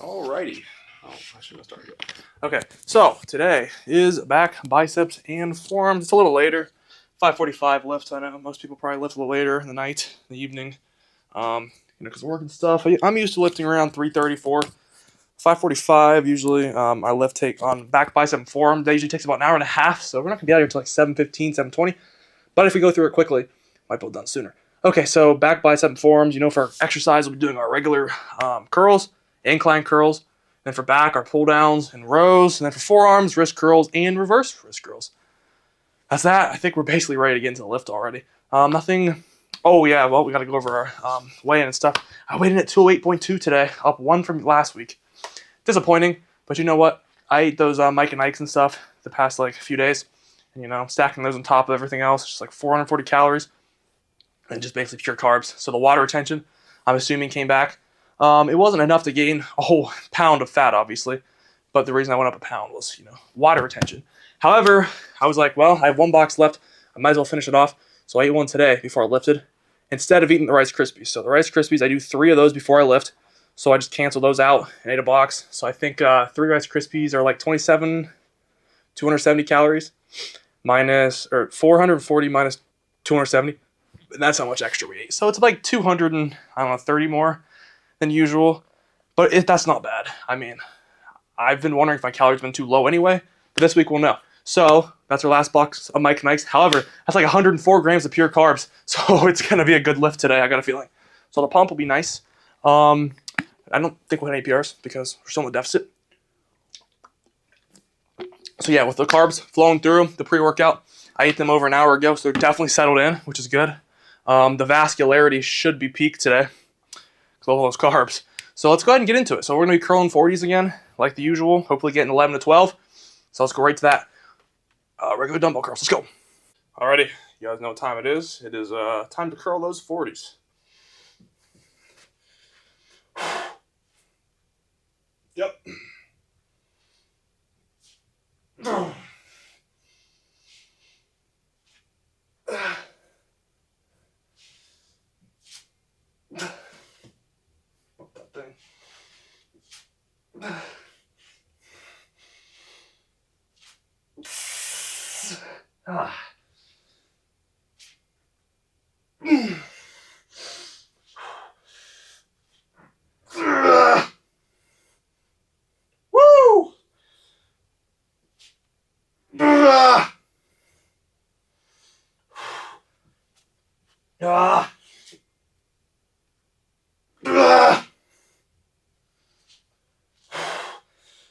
Alrighty. Oh, I should have started it. Okay, so today is back biceps and forearms. It's a little later, 5:45 lift. I know most people probably lift a little later in the night, in the evening, because of work and stuff. I'm used to lifting around 3:34, 5:45 usually. I lift take on back bicep and forearm. That usually takes about an hour and a half, so we're not gonna be out here until like 7:15, 7:20. But if we go through it quickly, might be done sooner. Okay, so back bicep and forearms. For exercise, we'll be doing our regular curls, incline curls. Then for back, our pull downs and rows. And then for forearms, wrist curls and reverse wrist curls. That's that. I think we're basically ready to get into the lift already. Nothing. Oh yeah, well we got to go over our weigh-in and stuff. I weighed in at 208.2 today, up 1 from last week. Disappointing, but you know what? I ate those Mike and Ikes and stuff the past few days, and stacking those on top of everything else, just like 440 calories, and just basically pure carbs. So the water retention, I'm assuming, came back. It wasn't enough to gain a whole pound of fat, obviously, but the reason I went up a pound was, water retention. However, I was like, well, I have 1 box left. I might as well finish it off. So I ate one today before I lifted, instead of eating the Rice Krispies. So the Rice Krispies, I do 3 of those before I lift. So I just canceled those out and ate a box. So I think 3 Rice Krispies are like 270 calories, minus, or 440 minus 270. And that's how much extra we ate. So it's like 230 more than usual. But that's not bad. I mean, I've been wondering if my calories have been too low anyway. But this week we'll know. So that's our last box of Mike and Ike's. However, that's like 104 grams of pure carbs. So it's going to be a good lift today, I got a feeling. So the pump will be nice. I don't think we'll hit any PRs because we're still in the deficit. So yeah, with the carbs flowing through the pre-workout, I ate them over an hour ago, so they're definitely settled in, which is good. The vascularity should be peaked today because of all those carbs. So let's go ahead and get into it. So we're going to be curling 40s again, like the usual, hopefully getting 11 to 12. So let's go right to that. Regular dumbbell curls. Let's go. Alrighty, you guys know what time it is. It is time to curl those 40s. Yep. That thing. Woo!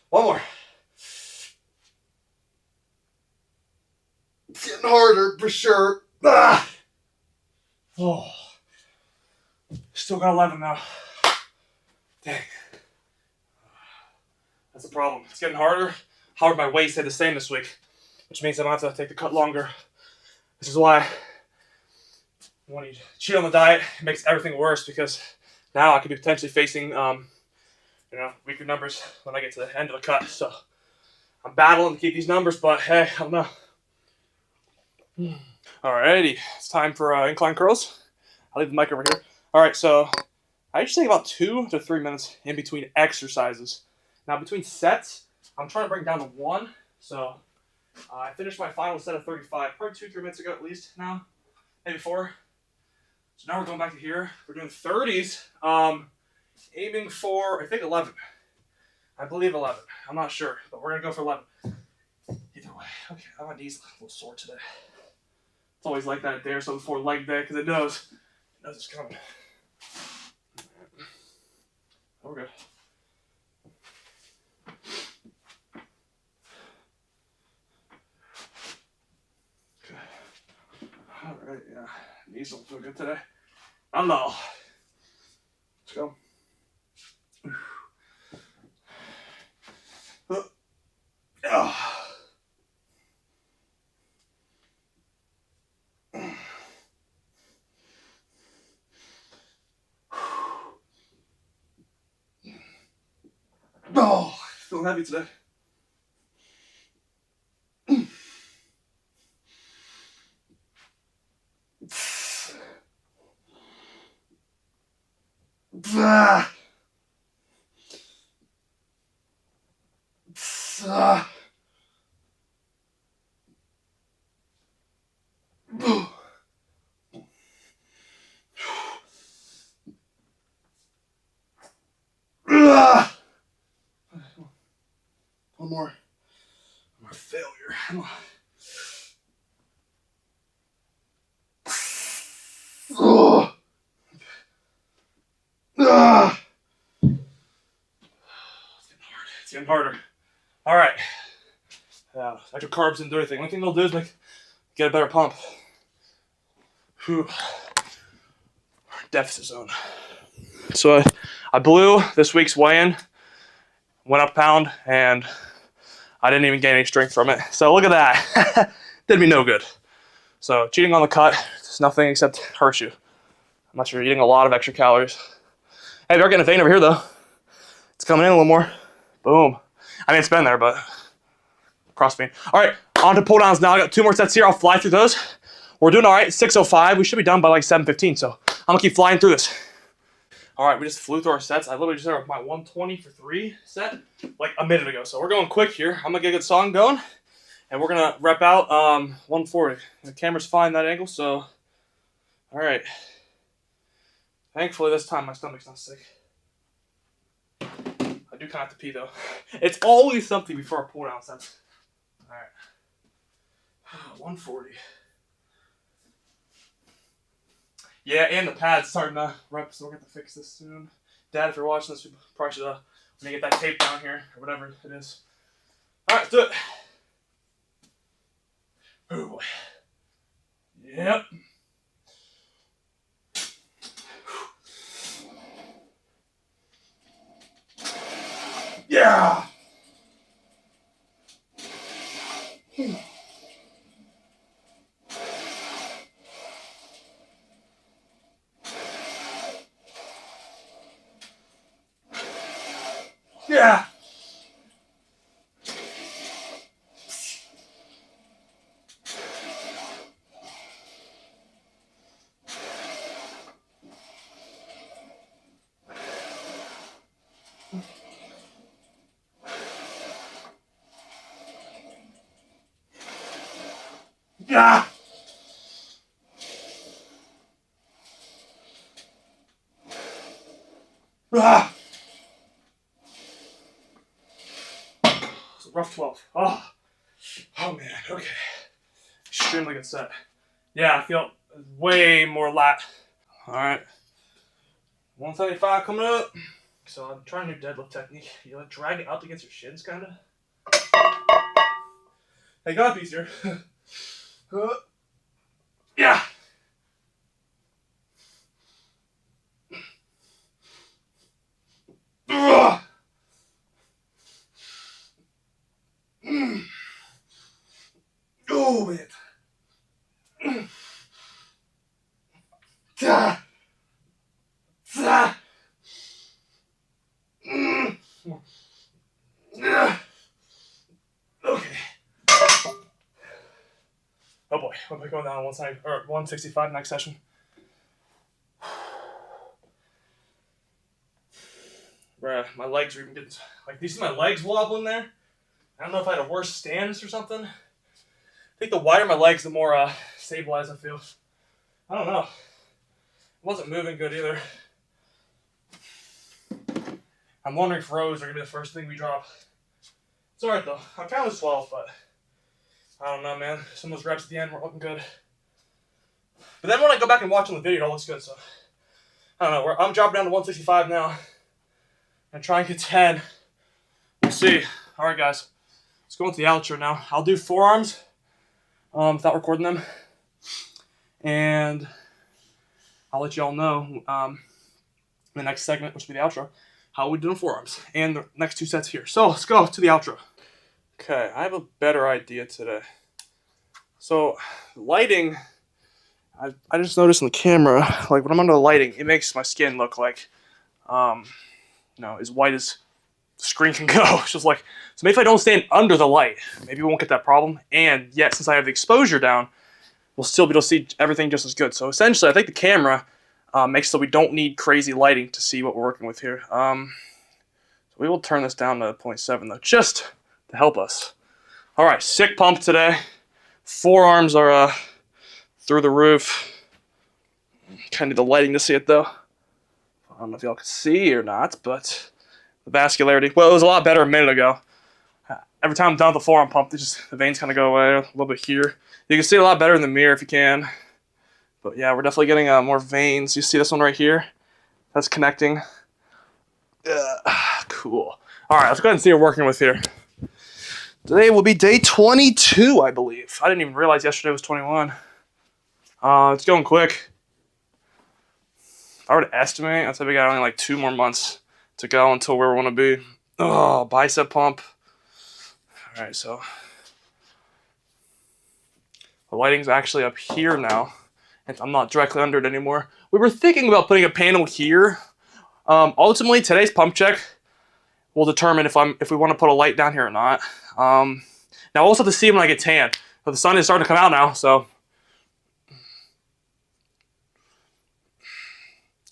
One more. It's getting harder for sure. Oh. Still got 11 though. Dang. That's the problem. It's getting harder. However, my weight stayed the same this week, which means I don't have to take the cut longer. This is why when you cheat on the diet, it makes everything worse because now I could be potentially facing weaker numbers when I get to the end of the cut. So I'm battling to keep these numbers, but hey, I don't know. Alrighty, it's time for incline curls. I'll leave the mic over here. Alright, so I usually take about 2 to 3 minutes in between exercises. Now, between sets, I'm trying to bring it down to 1. So I finished my final set of 35, probably 2-3 minutes ago at least now, maybe 4. So now we're going back to here. We're doing 30s, aiming for, I think, 11. I believe 11. I'm not sure, but we're going to go for 11. Either way. Okay, my knee's a little sore today. It's always like that there, so before leg day, because it knows it's coming. Oh, we're good. Okay. Alright, yeah. Knees don't feel good today. I don't know. Let's go. Oh, feeling heavy today. One more. My failure. Come on. Oh. Ah. It's getting harder. All right. Yeah, extra carbs didn't do anything. Only thing they'll do is get a better pump. Whew. Deficit zone. So I blew this week's weigh-in, went up a pound, and I didn't even gain any strength from it. So look at that. Did me no good. So cheating on the cut does nothing except hurt you. Unless you're eating a lot of extra calories. Hey, we are getting a vein over here though. It's coming in a little more. Boom. I mean, it's been there, but cross vein. All right, on to pull downs now. I got 2 more sets here. I'll fly through those. We're doing all right. 6:05. We should be done by like 7:15. So I'm gonna keep flying through this. All right, we just flew through our sets. I literally just did my 120 for 3 set like a minute ago. So we're going quick here. I'm gonna get a good song going, and we're gonna rep out 140. The camera's fine in that angle, so all right. Thankfully this time my stomach's not sick. I do kind of have to pee though. It's always something before a pull down sets. All right, 140. Yeah, and the pad's starting to rep, so we're going to fix this soon. Dad, if you're watching this, we probably should when you get that tape down here, or whatever it is. All right, let's do it. Oh boy. Yep. Yeah. Yeah. Yeah. Ah. It's a rough 12. Oh man, okay. Extremely good set. Yeah, I feel way more lat. All right. 175 coming up. So I'm trying a new deadlift technique. You like drag it up against your shins, kind of. Hey, got a piece here. Yeah. Oh man. Okay. Oh boy, I'm going down on 165 next session. Bruh, my legs are even getting like, do you see my legs wobbling there? I don't know if I had a worse stance or something. I think the wider my legs, the more stabilized I feel. I don't know. It wasn't moving good either. I'm wondering if rows are gonna be the first thing we drop. It's alright though. I'm kind of 12, but I don't know, man. Some of those reps at the end weren't looking good. But then when I go back and watch on the video, it all looks good. So I don't know. I'm dropping down to 165 now. And try and get 10. We'll see. All right, guys. Let's go into the outro now. I'll do forearms without recording them. And I'll let you all know in the next segment, which will be the outro, how we doing forearms and the next 2 sets here. So let's go to the outro. Okay, I have a better idea today. So lighting, I just noticed in the camera, like when I'm under the lighting, it makes my skin look like, as white as the screen can go. It's just like, so maybe if I don't stand under the light, maybe we won't get that problem. And yet, since I have the exposure down, we'll still be able to see everything just as good. So essentially, I think the camera makes so we don't need crazy lighting to see what we're working with here. So we will turn this down to 0.7 though, just to help us. All right, sick pump today. Forearms are through the roof. Kind of need the lighting to see it though. I don't know if y'all can see or not, but the vascularity, well, it was a lot better a minute ago. Every time I'm done with the forearm pump, the veins kind of go away a little bit here. You can see it a lot better in the mirror if you can. But yeah, we're definitely getting more veins. You see this one right here? That's connecting. Cool. All right, let's go ahead and see what we're working with here. Today will be day 22, I believe. I didn't even realize yesterday was 21. It's going quick. If I were to estimate, I'd say we got only like 2 more months to go until where we want to be. Oh, bicep pump. All right, so the lighting's actually up here now, and I'm not directly under it anymore. We were thinking about putting a panel here. Ultimately, today's pump check will determine if we want to put a light down here or not. Now, I'll also have to see when I get tan. But the sun is starting to come out now, so I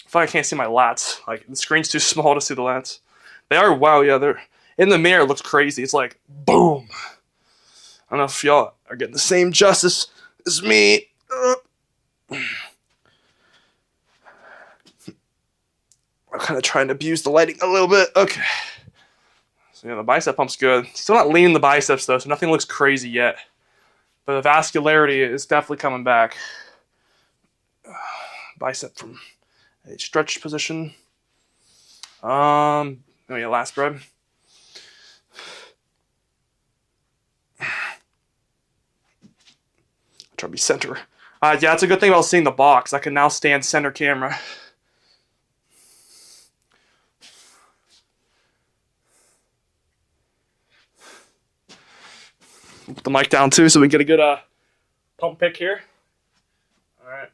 feel like I can't see my lats. Like, the screen's too small to see the lats. They are, wow, yeah, they're in the mirror. It looks crazy. It's like, boom. I don't know if y'all are getting the same justice as me. I'm kind of trying to abuse the lighting a little bit. Okay. So yeah, the bicep pump's good. Still not leaning the biceps though, so nothing looks crazy yet. But the vascularity is definitely coming back. Bicep from a stretch position. Oh yeah, last spread. Try to be center. Yeah, that's a good thing about seeing the box. I can now stand center camera. Put the mic down too so we get a good pump pick here. All right.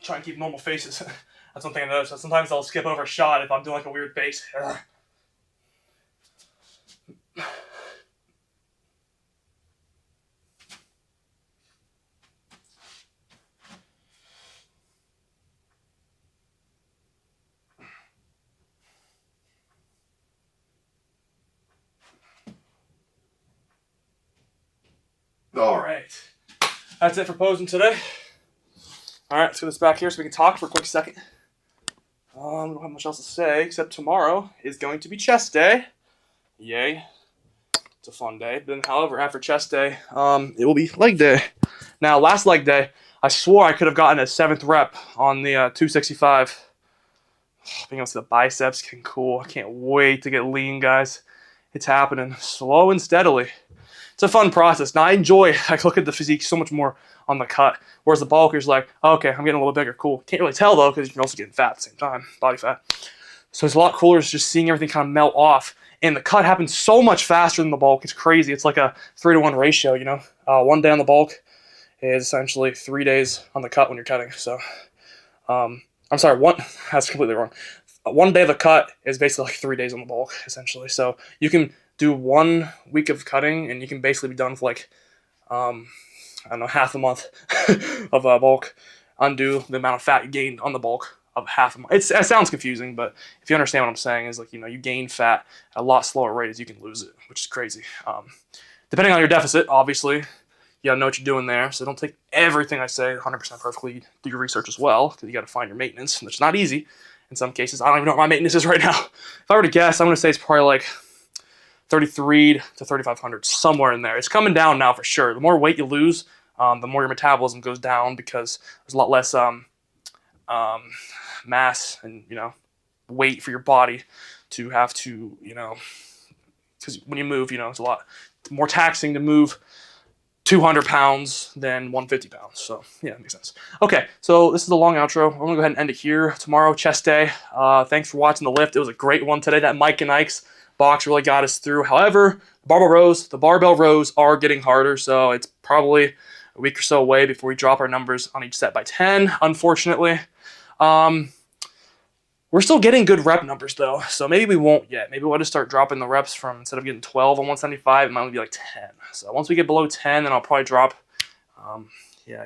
Try and keep normal faces. That's one thing I noticed. Sometimes I'll skip over a shot if I'm doing like a weird face. All right. That's it for posing today. All right, let's get this back here so we can talk for a quick second. We don't have much else to say, except tomorrow is going to be chest day. Yay. It's a fun day. But then, however, after chest day, it will be leg day. Now, last leg day, I swore I could have gotten a 7th rep on the 265. Being able to see the biceps getting cool. I can't wait to get lean, guys. It's happening slow and steadily. It's a fun process. Now, I look at the physique so much more on the cut, whereas the bulker's like, oh, okay, I'm getting a little bigger, cool. Can't really tell though, because you're also getting fat at the same time, body fat. So it's a lot cooler just seeing everything kind of melt off, and the cut happens so much faster than the bulk. It's crazy. It's like a 3-to-1 ratio, you know. 1 day on the bulk is essentially 3 days on the cut when you're cutting. So, I'm sorry, that's completely wrong. 1 day of the cut is basically like 3 days on the bulk, essentially. So you can do 1 week of cutting, and you can basically be done for like, I don't know, half a month of bulk. Undo the amount of fat you gained on the bulk of half a month. It sounds confusing, but if you understand what I'm saying, is like, you know, you gain fat at a lot slower rate as you can lose it, which is crazy. Depending on your deficit, obviously, you gotta know what you're doing there. So don't take everything I say 100% perfectly. Do your research as well, because you gotta find your maintenance, and it's not easy. In some cases, I don't even know what my maintenance is right now. If I were to guess, I'm gonna say it's probably like 3,300 to 3,500, somewhere in there. It's coming down now for sure. The more weight you lose, the more your metabolism goes down, because there's a lot less mass and, you know, weight for your body to have to, you know, because when you move, you know, it's a lot more taxing to move 200 pounds than 150 pounds. So yeah, that makes sense. Okay, so this is the long outro. I'm gonna go ahead and end it here. Tomorrow, chest day. Thanks for watching the lift. It was a great one today. That Mike and Ike's box really got us through. However, the barbell rows are getting harder, so it's probably a week or so away before we drop our numbers on each set by 10, unfortunately. We'll We're still getting good rep numbers though, so maybe we won't yet. Maybe we'll just start dropping the reps from, instead of getting 12 on 175, it might only be like 10. So once we get below 10, then I'll probably drop,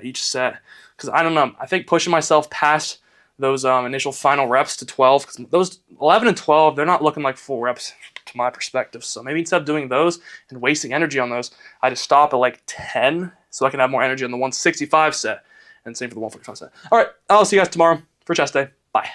each set. Because I don't know, I think pushing myself past those initial final reps to 12, because those 11 and 12, they're not looking like full reps to my perspective. So maybe instead of doing those and wasting energy on those, I just stop at like 10 so I can have more energy on the 165 set. And same for the 145 set. All right, I'll see you guys tomorrow for chest day. Bye.